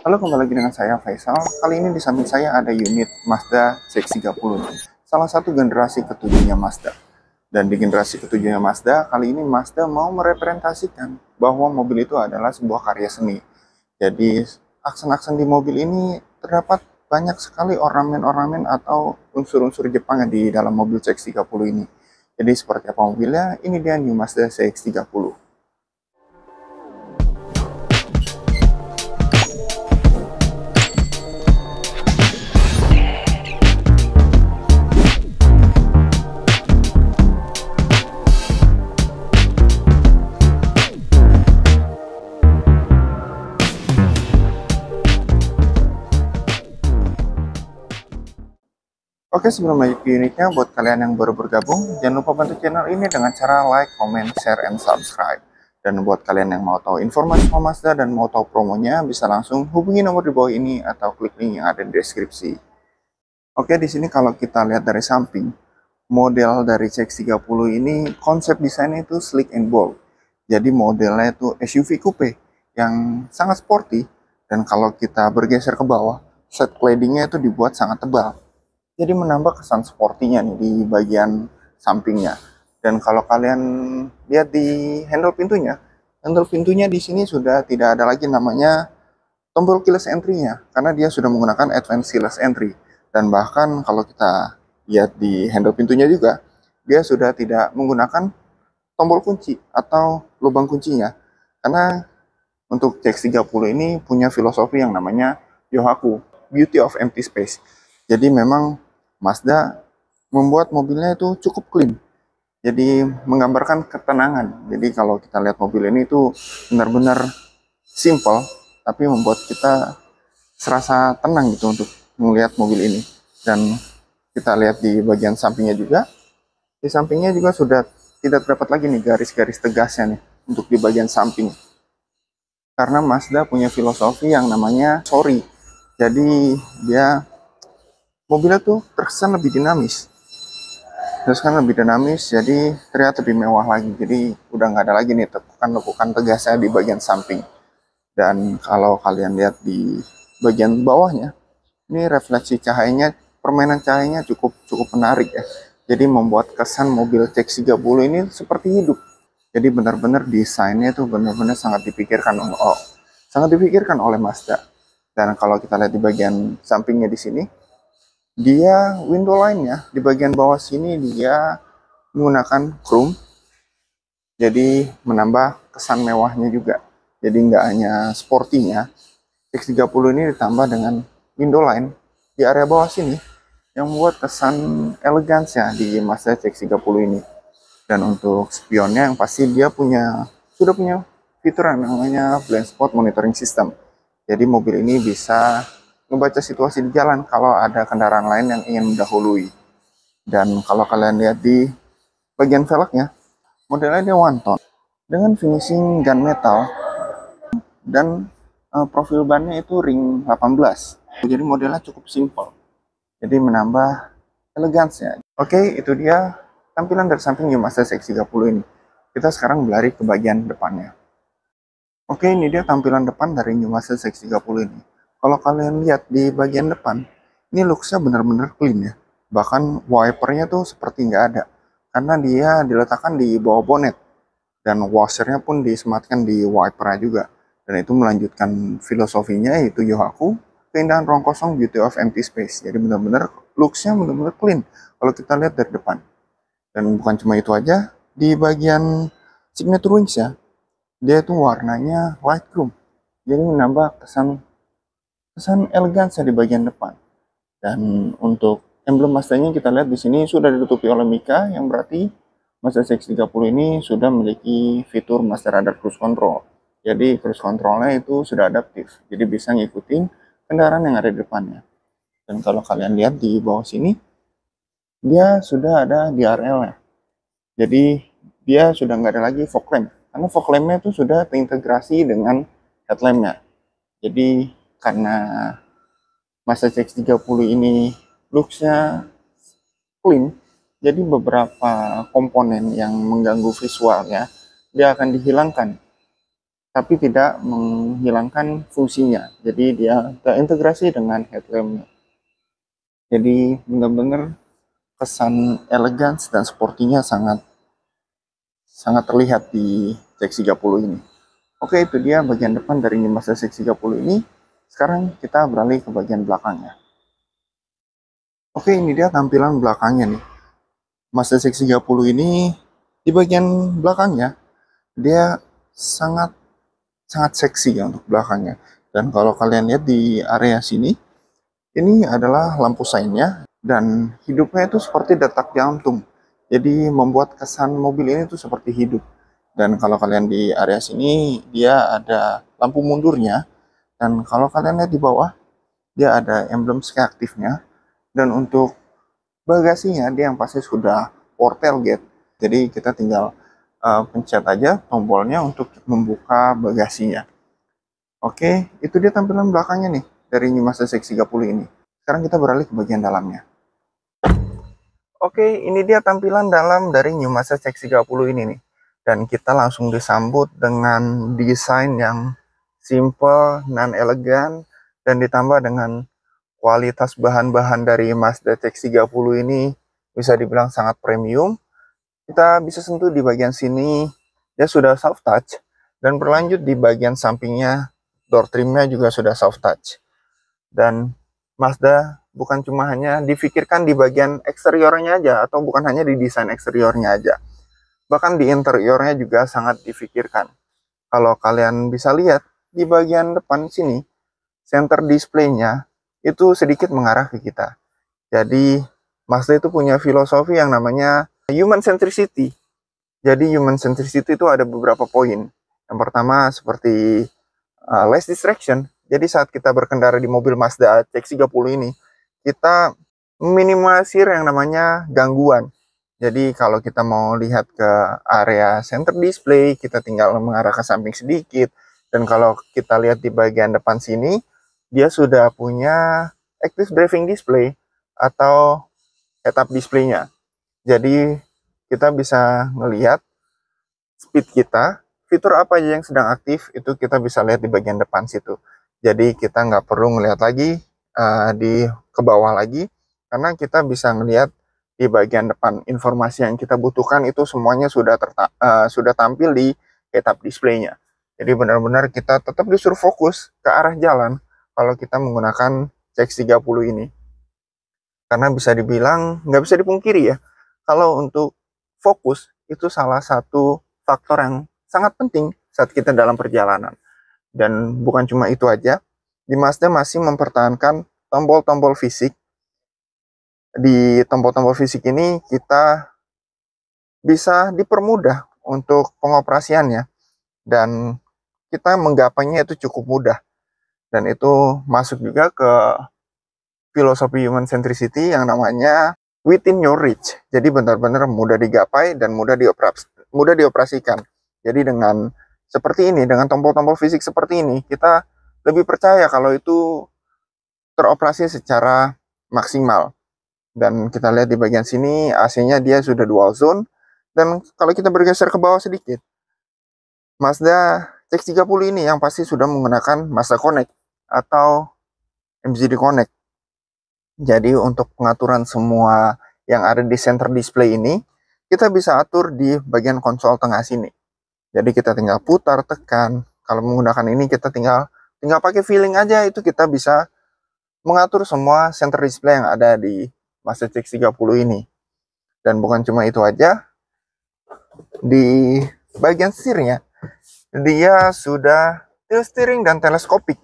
Halo, kembali lagi dengan saya Faisal. Kali ini di samping saya ada unit Mazda CX-30, salah satu generasi ketujuhnya Mazda. Dan di generasi ketujuhnya Mazda, kali ini Mazda mau merepresentasikan bahwa mobil itu adalah sebuah karya seni. Jadi, aksen-aksen di mobil ini terdapat banyak sekali ornamen-ornamen atau unsur-unsur Jepang di dalam mobil CX-30 ini. Jadi, seperti apa mobilnya? Ini dia New Mazda CX-30. Oke, sebelum lanjut ke unitnya, buat kalian yang baru bergabung, jangan lupa bantu channel ini dengan cara like, comment, share, and subscribe. Dan buat kalian yang mau tahu informasi soal Mazda dan mau tahu promonya, bisa langsung hubungi nomor di bawah ini atau klik link yang ada di deskripsi. Oke, di sini kalau kita lihat dari samping, model dari CX-30 ini konsep desainnya itu sleek and bold. Jadi modelnya itu SUV coupe yang sangat sporty, dan kalau kita bergeser ke bawah, set claddingnya itu dibuat sangat tebal. Jadi menambah kesan sportinya nih di bagian sampingnya. Dan kalau kalian lihat di handle pintunya di sini sudah tidak ada lagi namanya tombol keyless entry-nya, karena dia sudah menggunakan advanced keyless entry. Dan bahkan kalau kita lihat di handle pintunya juga, dia sudah tidak menggunakan tombol kunci atau lubang kuncinya. Karena untuk CX-30 ini punya filosofi yang namanya Yohaku, Beauty of Empty Space. Jadi memang Mazda membuat mobilnya itu cukup clean. Jadi menggambarkan ketenangan. Jadi kalau kita lihat mobil ini itu benar-benar simple, tapi membuat kita serasa tenang gitu untuk melihat mobil ini. Dan kita lihat di bagian sampingnya juga. Di sampingnya juga sudah tidak terdapat lagi nih garis-garis tegasnya nih untuk di bagian samping. Karena Mazda punya filosofi yang namanya sorry. Jadi dia mobilnya tuh terkesan lebih dinamis. Terus kan lebih dinamis, jadi terlihat lebih mewah lagi. Jadi udah nggak ada lagi nih tekukan-tekukan tegasnya di bagian samping. Dan kalau kalian lihat di bagian bawahnya, ini refleksi cahayanya, permainan cahayanya cukup cukup menarik ya. Jadi membuat kesan mobil CX-30 ini seperti hidup. Jadi benar-benar desainnya itu benar-benar sangat dipikirkan oleh Mazda. Dan kalau kita lihat di bagian sampingnya di sini, dia window line-nya di bagian bawah sini dia menggunakan chrome, jadi menambah kesan mewahnya juga. Jadi nggak hanya sportinya, X30 ini ditambah dengan window line di area bawah sini yang membuat kesan elegansi ya di Mazda CX-30 ini. Dan untuk spionnya yang pasti dia sudah punya fitur yang namanya blind spot monitoring system. Jadi mobil ini bisa membaca situasi di jalan kalau ada kendaraan lain yang ingin mendahului. Dan kalau kalian lihat di bagian velgnya, modelnya dia one tone dengan finishing gunmetal dan profil bannya itu ring 18. Jadi modelnya cukup simple. Jadi menambah elegansnya. Oke, itu dia tampilan dari samping Mazda CX-30 ini. Kita sekarang berlari ke bagian depannya. Oke, ini dia tampilan depan dari New Mazda CX-30 ini. Kalau kalian lihat di bagian depan, ini looks-nya benar-benar clean ya. Bahkan wipernya tuh seperti nggak ada. Karena dia diletakkan di bawah bonet. Dan washernya pun disematkan di wipernya juga. Dan itu melanjutkan filosofinya yaitu Yohaku, keindahan ruang kosong, beauty of empty space. Jadi benar-benar looks-nya benar-benar clean kalau kita lihat dari depan. Dan bukan cuma itu aja, di bagian signature wings ya, dia itu warnanya light chrome. Jadi menambah kesan elegan di bagian depan. Dan untuk emblem Mazda-nya kita lihat di sini sudah ditutupi oleh Mika, yang berarti Mazda CX-30 ini sudah memiliki fitur Master Radar Cruise Control. Jadi cruise controlnya itu sudah adaptif, jadi bisa ngikutin kendaraan yang ada di depannya. Dan kalau kalian lihat di bawah sini, dia sudah ada DRL-nya. Jadi dia sudah nggak ada lagi fog lamp, karena fog lamp-nya itu sudah terintegrasi dengan headlamp-nya. Jadi karena Mazda CX-30 ini looks-nya clean, jadi beberapa komponen yang mengganggu visualnya dia akan dihilangkan. tapi tidak menghilangkan fungsinya. Jadi dia terintegrasi dengan headlampnya. Jadi benar-benar kesan elegan dan sportinya sangat sangat terlihat di CX-30 ini. Oke, itu dia bagian depan dari Mazda CX-30 ini. Sekarang kita beralih ke bagian belakangnya. Oke, ini dia tampilan belakangnya nih. Mazda CX-30 ini di bagian belakangnya dia sangat sangat seksi ya untuk belakangnya. Dan kalau kalian lihat di area sini, ini adalah lampu seinnya dan hidupnya itu seperti detak jantung. Jadi membuat kesan mobil ini tuh seperti hidup. Dan kalau kalian di area sini, dia ada lampu mundurnya. Dan kalau kalian lihat di bawah, dia ada emblem sky aktifnya. Dan untuk bagasinya, dia yang pasti sudah port tailgate. Jadi kita tinggal pencet aja tombolnya untuk membuka bagasinya. Oke, itu dia tampilan belakangnya nih dari Mazda CX-30 ini. Sekarang kita beralih ke bagian dalamnya. Oke, ini dia tampilan dalam dari New Mazda CX-30 ini nih. Dan kita langsung disambut dengan desain yang simple, non-elegan, dan ditambah dengan kualitas bahan-bahan dari Mazda CX-30 ini bisa dibilang sangat premium. Kita bisa sentuh di bagian sini, dia sudah soft touch, dan berlanjut di bagian sampingnya, door trimnya juga sudah soft touch. Dan Mazda bukan cuma hanya difikirkan di bagian eksteriornya aja, atau bukan hanya di desain eksteriornya aja. Bahkan di interiornya juga sangat difikirkan. Kalau kalian bisa lihat, di bagian depan sini, center display-nya itu sedikit mengarah ke kita. Jadi, Mazda itu punya filosofi yang namanya human centricity. Jadi, human centricity itu ada beberapa poin. Yang pertama, seperti less distraction. Jadi saat kita berkendara di mobil Mazda CX-30 ini, kita meminimalisir yang namanya gangguan. Jadi kalau kita mau lihat ke area center display, kita tinggal mengarah ke samping sedikit. Dan kalau kita lihat di bagian depan sini, dia sudah punya active driving display atau head-up display-nya. Jadi kita bisa melihat speed kita, fitur apa aja yang sedang aktif, itu kita bisa lihat di bagian depan situ. Jadi kita nggak perlu ngelihat lagi di ke bawah lagi, karena kita bisa ngelihat di bagian depan informasi yang kita butuhkan itu semuanya sudah sudah tampil di head-up display-nya. Jadi benar-benar kita tetap disuruh fokus ke arah jalan kalau kita menggunakan CX-30 ini. Karena bisa dibilang, nggak bisa dipungkiri ya, kalau untuk fokus itu salah satu faktor yang sangat penting saat kita dalam perjalanan. Dan bukan cuma itu aja, di Mazda masih mempertahankan tombol-tombol fisik. Di tombol-tombol fisik ini kita bisa dipermudah untuk pengoperasiannya. Dan kita menggapainya itu cukup mudah. Dan itu masuk juga ke filosofi human centricity yang namanya within your reach. Jadi benar-benar mudah digapai dan mudah dioperasikan. Jadi dengan seperti ini, dengan tombol-tombol fisik seperti ini, kita lebih percaya kalau itu teroperasi secara maksimal. Dan kita lihat di bagian sini, AC-nya dia sudah dual zone. Dan kalau kita bergeser ke bawah sedikit, Mazda CX-30 ini yang pasti sudah menggunakan Mazda Connect atau MZD Connect. Jadi untuk pengaturan semua yang ada di center display ini, kita bisa atur di bagian konsol tengah sini. Jadi kita tinggal putar, tekan. Kalau menggunakan ini kita tinggal pakai feeling aja, itu kita bisa mengatur semua center display yang ada di Mazda CX-30 ini. Dan bukan cuma itu aja, di bagian setirnya dia sudah tilt steering dan teleskopik.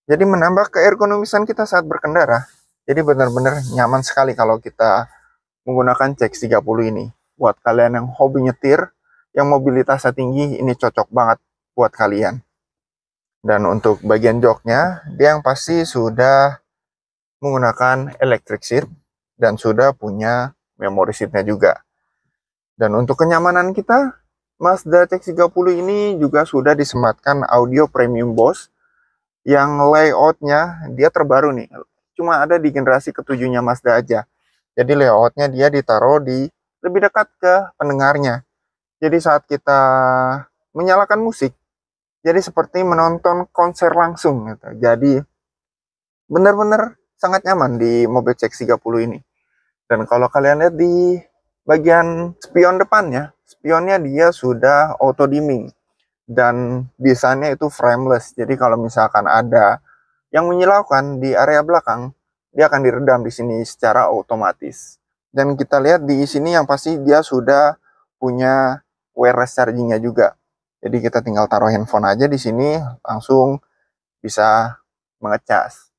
Jadi menambah keergonomisan kita saat berkendara. Jadi benar-benar nyaman sekali kalau kita menggunakan CX-30 ini. Buat kalian yang hobi nyetir, yang mobilitasnya tinggi, ini cocok banget buat kalian. Dan untuk bagian joknya, dia yang pasti sudah menggunakan electric seat dan sudah punya memory seatnya juga. Dan untuk kenyamanan kita, Mazda CX-30 ini juga sudah disematkan audio premium Bose yang layoutnya dia terbaru nih. Cuma ada di generasi ketujuhnya Mazda aja. Jadi layoutnya dia ditaruh di lebih dekat ke pendengarnya. Jadi saat kita menyalakan musik, Jadi seperti menonton konser langsung gitu. Jadi benar-benar sangat nyaman di mobil CX-30 ini. Dan kalau kalian lihat di bagian spion depannya, spionnya dia sudah auto dimming dan desainnya itu frameless. Jadi kalau misalkan ada yang menyilaukan di area belakang, dia akan diredam di sini secara otomatis. Dan kita lihat di sini yang pasti dia sudah punya wireless chargingnya juga. Jadi kita tinggal taruh handphone aja di sini, langsung bisa mengecas.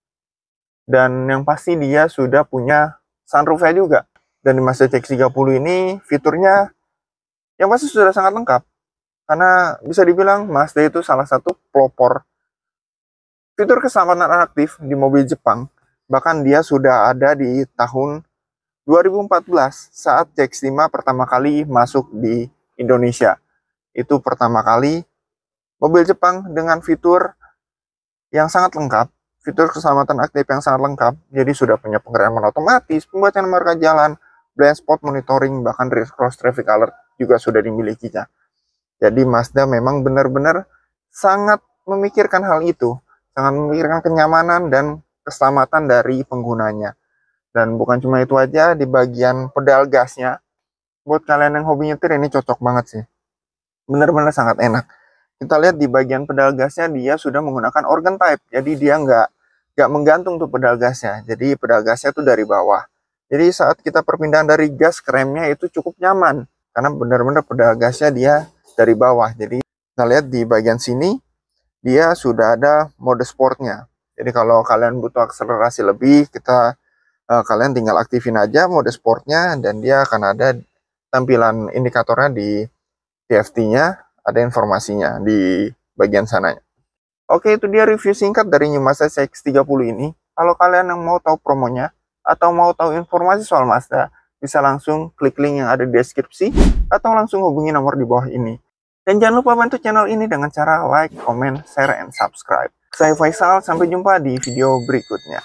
Dan yang pasti dia sudah punya sunroofnya juga. Dan di Mazda CX-30 ini fiturnya yang pasti sudah sangat lengkap. Karena bisa dibilang Mazda itu salah satu pelopor fitur keselamatan aktif di mobil Jepang. Bahkan dia sudah ada di tahun 2014 saat CX-5 pertama kali masuk di Indonesia. Itu pertama kali mobil Jepang dengan fitur yang sangat lengkap, fitur keselamatan aktif yang sangat lengkap. Jadi sudah punya pengereman otomatis, pembacaan marka jalan, blind spot monitoring, bahkan cross traffic alert juga sudah dimilikinya. Jadi Mazda memang benar-benar sangat memikirkan hal itu, sangat memikirkan kenyamanan dan keselamatan dari penggunanya. Dan bukan cuma itu aja, di bagian pedal gasnya, buat kalian yang hobi nyetir ini cocok banget sih. Benar-benar sangat enak. Kita lihat di bagian pedal gasnya dia sudah menggunakan organ type, jadi dia nggak menggantung tuh pedal gasnya. Jadi pedal gasnya tuh dari bawah. Jadi saat kita perpindahan dari gas ke remnya itu cukup nyaman, karena benar-benar pedal gasnya dia dari bawah. Jadi kita lihat di bagian sini dia sudah ada mode sportnya. Jadi kalau kalian butuh akselerasi lebih, kalian tinggal aktifin aja mode sportnya dan dia akan ada tampilan indikatornya di TFT-nya. Ada informasinya di bagian sananya. Oke, itu dia review singkat dari New Mazda CX-30 ini. Kalau kalian yang mau tahu promonya atau mau tahu informasi soal Mazda, bisa langsung klik link yang ada di deskripsi atau langsung hubungi nomor di bawah ini. Dan jangan lupa bantu channel ini dengan cara like, comment, share, and subscribe. Saya Faisal, sampai jumpa di video berikutnya.